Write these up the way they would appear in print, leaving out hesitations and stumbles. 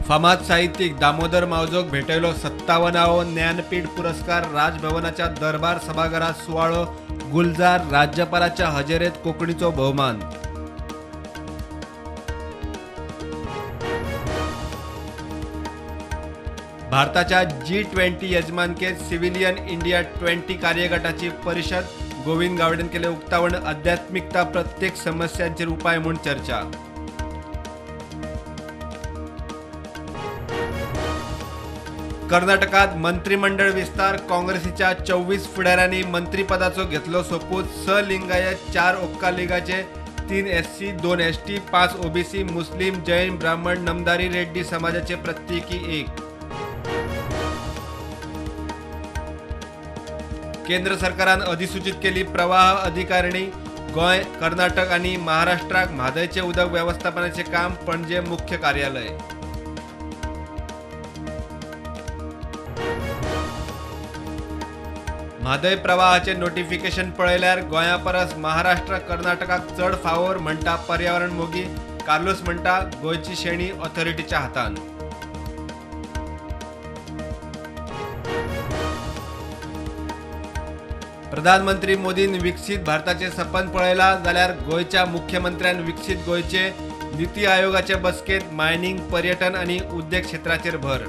फामाद साहित्यिक दामोदर मावजोक भेटयलो 57वा ज्ञानपीठ पुरस्कार राजभवनाच्या दरबार सभागृहात सुवाळो गुलजार राज्यपालाच्या हजेरेत कोंकणीचो बहुमान. भारताच्या G20 यजमानकेत सिव्हिलियन इंडिया 20 कार्यगटाची परिषद. गोविंद गावडेन केले उक्तावण. आध्यात्मिकता प्रत्येक समस्यांचेर उपाय म्हणून चर्चा. कर्नाटकात मंत्रिमंडळ विस्तार. काँग्रेसीच्या 24 फुडाऱ्यांनी मंत्रिपदाचो घेतलो सोपूत. स लिंगायत 4 ओक्का-लिगाचे 3 SC 2 ST 5 OBC मुस्लिम जैन ब्राह्मण नमदारी रेड्डी समाजाचे प्रत्येकी 1. केंद्र सरकारान अधिसूचित केली प्रवाह अधिकारिणी. गोय, कर्नाटक आणि महाराष्ट्राक म्हादयचे उदक व्यवस्थापनाचे काम. पणजे मुख्य कार्यालय. म्हादय प्रवाहाचे नोटिफिकेशन पळयल्यार गोंया परस महाराष्ट्र कर्नाटकाक चड फावोर म्हणटा पर्यावरण मोगी. कार्लोस म्हणटा गोंयची शेणी ऑथॉरिटीच्या हातान. प्रधानमंत्री मोदीन विकसित भारताचे सपन पळयला जाल्यार गोंयच्या मुख्यमंत्र्यान विकसित गोंयचे नीती आयोगाचे बसकेत मायनिंग, पर्यटन आणि उद्योग क्षेत्राचेर भर.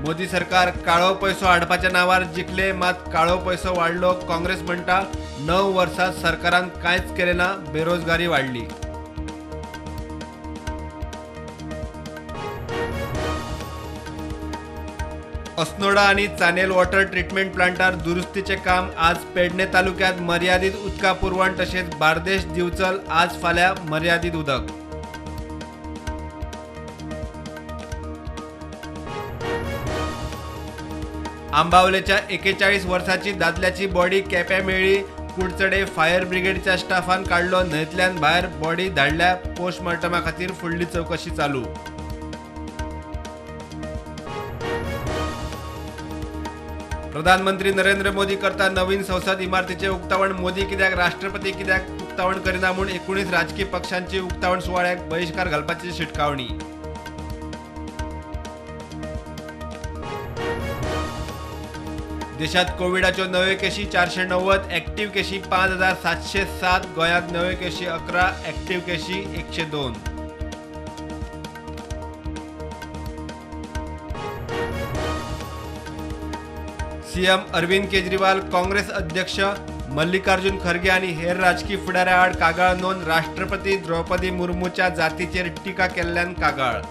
मोदी सरकार काळो पैसो हाडपाच्या नावार जिखले, मात काळो पैसो वाडलो. काँग्रेस म्हणटा 9 वर्सात सरकारान कांयच केले ना, बेरोजगारी वाडली. अस्नोडा आणि चानेल वॉटर ट्रीटमेंट प्लांटार दुरुस्तीचे काम. आज पेडणे तालुक्यात मर्यादित उदका पुरवण तसेच बार्देश दिवचल आज फाल्यां मर्यादित उदक. आंबावलेच्या 41 वर्साची दादल्याची बॉडी केप्यां मेळ्ळी. कुडचडे फायर ब्रिगेडच्या स्टाफान काढलो न्हंयतल्यान भायर. बॉडी धाडल्या पोस्टमॉर्टमा खातीर. फुडली चवकशी चालू. प्रधानमंत्री नरेंद्र मोदी करता नवीन संसद इमारतीचे उक्तावण. मोदी कित्याक राष्ट्रपती कित्याक उक्तावण करिना म्हूण 19 राजकीय पक्षांची उक्तावण सुवाळ्याक बहिष्कार घालपाची शिटकावणी. देशात कोविडाच्यो नव्यो केशी 490. एक्टिव्ह केशी 5707. गोंयांत नव्यो केशी 11. एक्टिव्ह केशी 102. सीएम अरविंद केजरीवाल, काँग्रेस अध्यक्ष मल्लिकार्जुन खरगे आणि हेर राजकीय फुडाऱ्या आड कागाळ नोंद. राष्ट्रपती द्रौपदी मुर्मूच्या जातीचेर टिका केल्ल्यान कागाळ.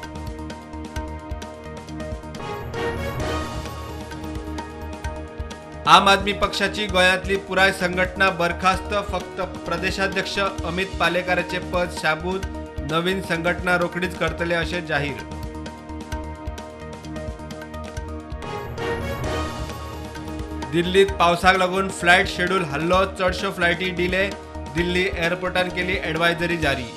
आम आदमी पक्षाची गोंयांतली पुराय संघटना बरखास्त. फक्त प्रदेशाध्यक्ष अमित पालेकाराचे पद शाबूत. नवीन संघटना रोखडीच करतले असे जाहीर. दिल्लीत पावसाक लागून फ्लायट शेड्यूल हल्लो. चडश्यो फ्लायटी डिले. दिल्ली एअरपोर्टान केली एडवायझरी जारी.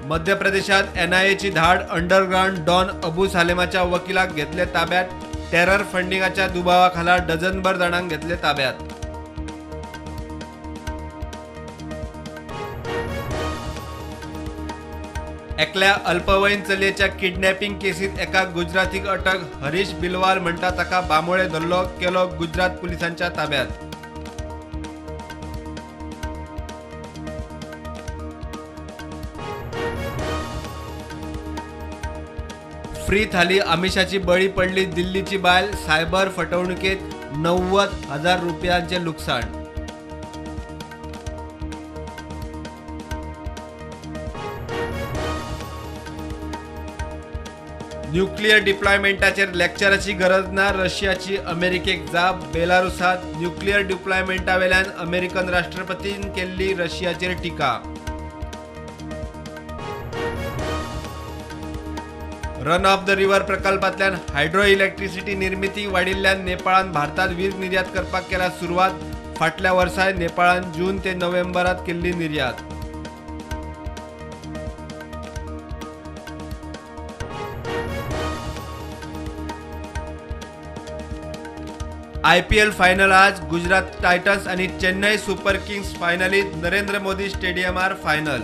मध्य प्रदेशात NIAची धाड. अंडरग्राऊंड डॉन अबू सालेमाच्या वकिलाक घेतले ताब्यात. टेरर फंडिंगाच्या दुबावाखाला डझनभर जणांक घेतले ताब्यात. एकल्या अल्पवयीन चलयेच्या किडनॅपिंग केसीत एका गुजरातीक अटक. हरीश बिलवाल म्हणटा ताका बांबोळे धरलो. केलो गुजरात पुलिसांच्या ताब्यात. फ्री थाली आमिषाची बळी पडली दिल्लीची बायल. सायबर फटवणुकीत 90,000 रुपयांचे लुकसाण. न्यूक्लियर डिप्लॉयमेंटाचेर लेक्चराची गरज ना. रशियाची अमेरिकेक जाप. बेलारुसात न्यूक्लियर डिप्लॉयमेंटावेल्यान अमेरिकन राष्ट्रपतीन केल्ली रशियाचेर टिका. रन ऑफ द रिव्हर प्रकल्पांतल्यान हायड्रो इलेक्ट्रिसिटी निर्मिती वाडिल्ल्यान नेपाळान भारतात वीज निर्यात करपाक केला सुरवात. फाटल्या वर्सा नेपाळान जून ते नोव्हेंबरात केल्ली निर्यात. IPL फायनल आज गुजरात टायटन्स आणि चेन्नई सुपर किंग्स फायनलीत नरेंद्र मोदी स्टेडियमार फायनल.